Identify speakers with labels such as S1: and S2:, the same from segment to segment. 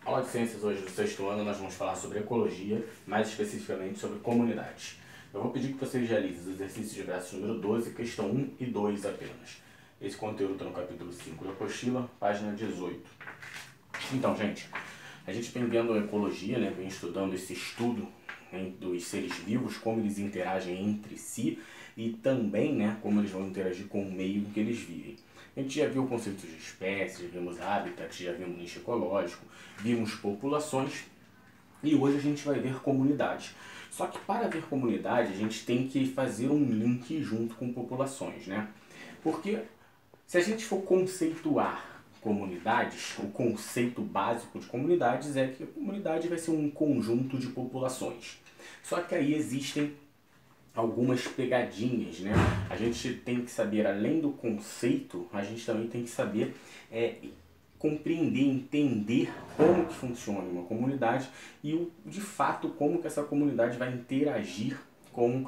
S1: Aula de Ciências hoje do sexto ano, nós vamos falar sobre ecologia, mais especificamente sobre comunidades. Eu vou pedir que vocês realizem os exercícios de verso número 12, questão 1 e 2 apenas. Esse conteúdo está no capítulo 5 da apostila, página 18. Então, gente, a gente vem vendo a ecologia, né, vem estudando esse estudo dos seres vivos, como eles interagem entre si e também, né, como eles vão interagir com o meio em que eles vivem. A gente já viu conceitos de espécies, já vimos habitats, já vimos nicho ecológico, vimos populações e hoje a gente vai ver comunidades. Só que para ver comunidade a gente tem que fazer um link junto com populações, né? Porque se a gente for conceituar comunidades, o conceito básico de comunidades é que a comunidade vai ser um conjunto de populações. Só que aí existem algumas pegadinhas, né? A gente tem que saber, além do conceito, a gente também tem que saber compreender, entender como que funciona uma comunidade e, de fato, como que essa comunidade vai interagir com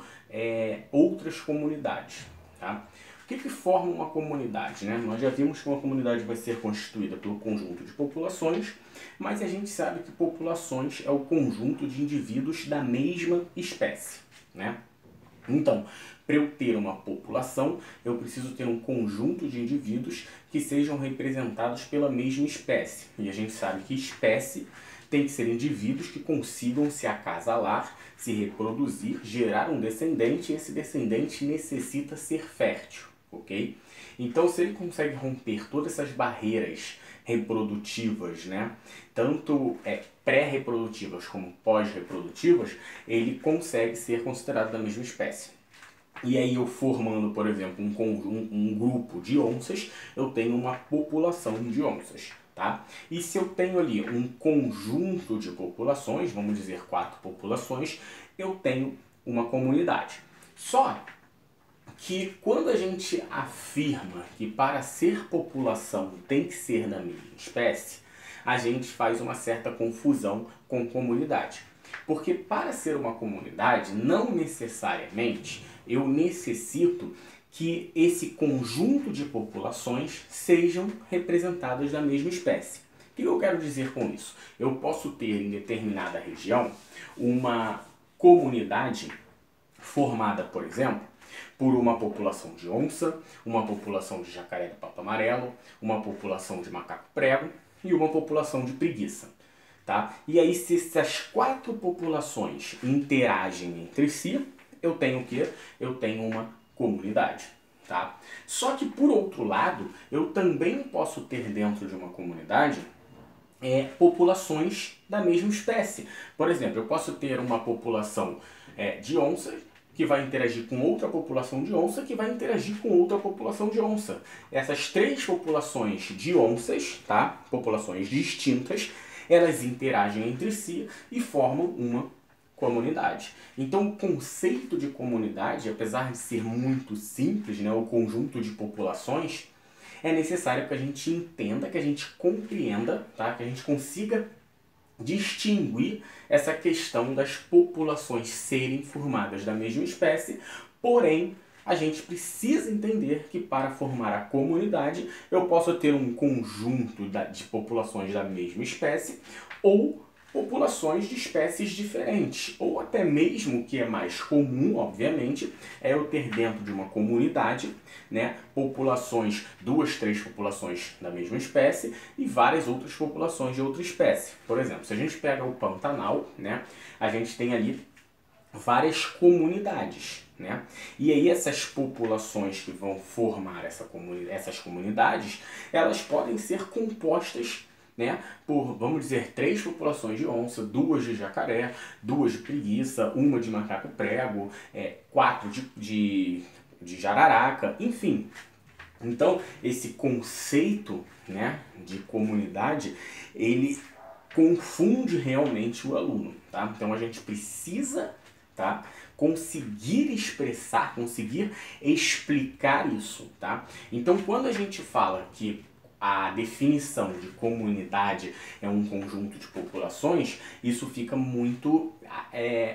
S1: outras comunidades, tá? O que forma uma comunidade, né? Nós já vimos que uma comunidade vai ser constituída pelo conjunto de populações, mas a gente sabe que populações é o conjunto de indivíduos da mesma espécie, né? Então, para eu ter uma população, eu preciso ter um conjunto de indivíduos que sejam representados pela mesma espécie. E a gente sabe que espécie tem que ser indivíduos que consigam se acasalar, se reproduzir, gerar um descendente, e esse descendente necessita ser fértil, ok? Então, se ele consegue romper todas essas barreiras reprodutivas, né, tanto pré-reprodutivas como pós-reprodutivas, ele consegue ser considerado da mesma espécie. E aí eu formando, por exemplo, um grupo de onças, eu tenho uma população de onças, tá? E se eu tenho ali um conjunto de populações, vamos dizer 4 populações, eu tenho uma comunidade. Só que quando a gente afirma que para ser população tem que ser da mesma espécie, a gente faz uma certa confusão com comunidade. Porque para ser uma comunidade, não necessariamente eu necessito que esse conjunto de populações sejam representadas da mesma espécie. O que eu quero dizer com isso? Eu posso ter em determinada região uma comunidade formada, por exemplo, por uma população de onça, uma população de jacaré do papo amarelo, uma população de macaco prego e uma população de preguiça. Tá? E aí, se essas 4 populações interagem entre si, eu tenho o quê? Eu tenho uma comunidade. Tá? Só que, por outro lado, eu também posso ter dentro de uma comunidade populações da mesma espécie. Por exemplo, eu posso ter uma população de onças que vai interagir com outra população de onça, que vai interagir com outra população de onça. Essas 3 populações de onças, tá? Populações distintas, elas interagem entre si e formam uma comunidade. Então, o conceito de comunidade, apesar de ser muito simples, né, o conjunto de populações, é necessário que a gente entenda, que a gente compreenda, tá? Que a gente consiga distinguir essa questão das populações serem formadas da mesma espécie, porém a gente precisa entender que para formar a comunidade eu posso ter um conjunto de populações da mesma espécie ou populações de espécies diferentes, ou até mesmo, o que é mais comum, obviamente, é eu ter dentro de uma comunidade, né, populações, 2, 3 populações da mesma espécie e várias outras populações de outra espécie. Por exemplo, se a gente pega o Pantanal, né, a gente tem ali várias comunidades, né? E aí essas populações que vão formar essas comunidades, elas podem ser compostas, né, por, vamos dizer, 3 populações de onça, 2 de jacaré, 2 de preguiça, 1 de macaco prego, 4 de jararaca, enfim. Então, esse conceito, né, de comunidade, ele confunde realmente o aluno, tá? Então, a gente precisa, tá, conseguir expressar, conseguir explicar isso, tá? Então, quando a gente fala que a definição de comunidade é um conjunto de populações, isso fica muito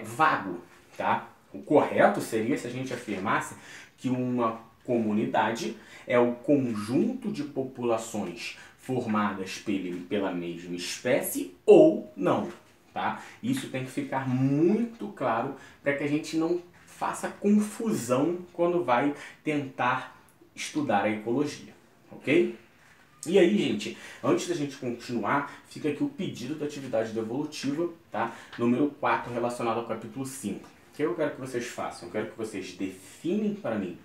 S1: vago, tá? O correto seria se a gente afirmasse que uma comunidade é o conjunto de populações formadas pela mesma espécie ou não, tá? Isso tem que ficar muito claro para que a gente não faça confusão quando vai tentar estudar a ecologia, ok? E aí, gente, antes da gente continuar, fica aqui o pedido da atividade devolutiva, tá? Número 4, relacionado ao capítulo 5. O que eu quero que vocês façam? Eu quero que vocês definem para mim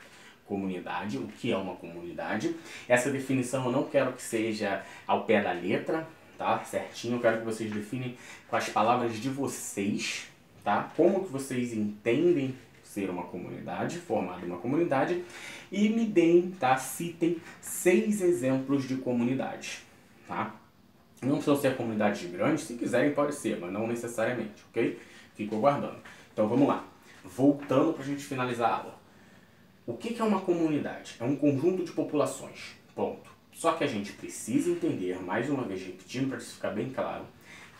S1: comunidade, o que é uma comunidade. Essa definição eu não quero que seja ao pé da letra, tá? Certinho, eu quero que vocês definem com as palavras de vocês, tá? Como que vocês entendem ser uma comunidade, formar uma comunidade, e me deem, tá? Citem 6 exemplos de comunidade, tá? Não precisam ser comunidades grandes, se quiserem pode ser, mas não necessariamente, ok? Fico aguardando. Então vamos lá. Voltando para a gente finalizar a aula. O que é uma comunidade? É um conjunto de populações, ponto. Só que a gente precisa entender, mais uma vez repetindo para isso ficar bem claro,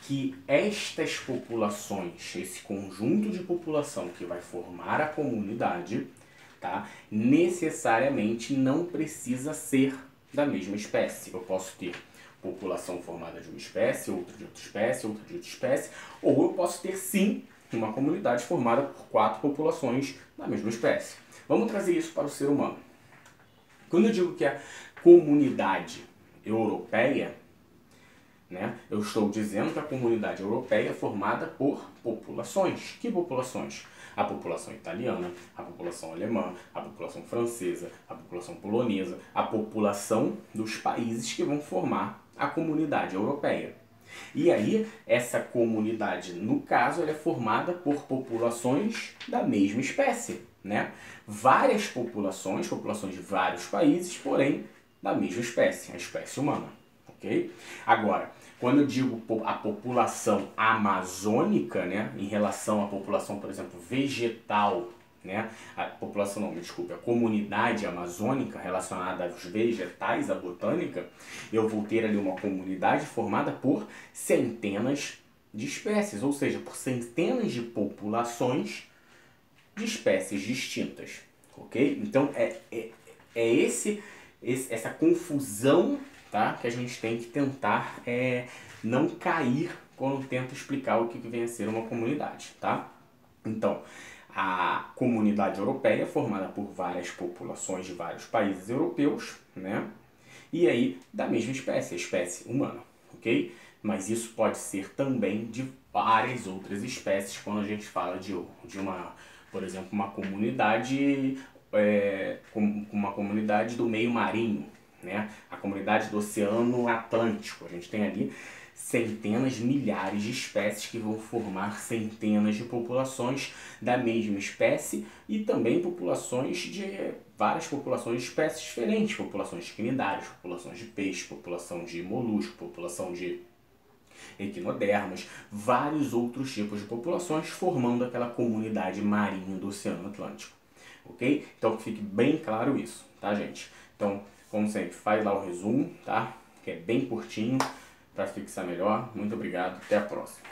S1: que estas populações, esse conjunto de população que vai formar a comunidade, tá, necessariamente não precisa ser da mesma espécie. Eu posso ter população formada de uma espécie, outra de outra espécie, outra de outra espécie, ou eu posso ter sim uma comunidade formada por 4 populações da mesma espécie. Vamos trazer isso para o ser humano. Quando eu digo que a comunidade europeia, né, eu estou dizendo que a comunidade europeia é formada por populações. Que populações? A população italiana, a população alemã, a população francesa, a população polonesa, a população dos países que vão formar a comunidade europeia. E aí, essa comunidade, no caso, ela é formada por populações da mesma espécie, né? Várias populações de vários países, porém, da mesma espécie, a espécie humana, ok? Agora, quando eu digo a população amazônica, né, em relação à população, por exemplo, vegetal, né, a população, não, me desculpe, a comunidade amazônica relacionada aos vegetais, à botânica, eu vou ter ali uma comunidade formada por centenas de espécies, ou seja, por centenas de populações de espécies distintas, ok? Então, essa confusão, tá, que a gente tem que tentar não cair quando tenta explicar o que vem a ser uma comunidade, tá? Então, a comunidade europeia é formada por várias populações de vários países europeus, né? E aí, da mesma espécie, a espécie humana, ok? Mas isso pode ser também de várias outras espécies quando a gente fala de uma, por exemplo, uma comunidade, uma comunidade do meio marinho, né? A comunidade do Oceano Atlântico. A gente tem ali centenas, milhares de espécies que vão formar centenas de populações da mesma espécie e também várias populações de espécies diferentes, populações de quinidários, populações de peixe, população de molusco, população de equinodermas, vários outros tipos de populações formando aquela comunidade marinha do Oceano Atlântico, ok? Então que fique bem claro isso, tá, gente? Então, como sempre, faz lá o resumo, tá? Que é bem curtinho, para fixar melhor. Muito obrigado, até a próxima.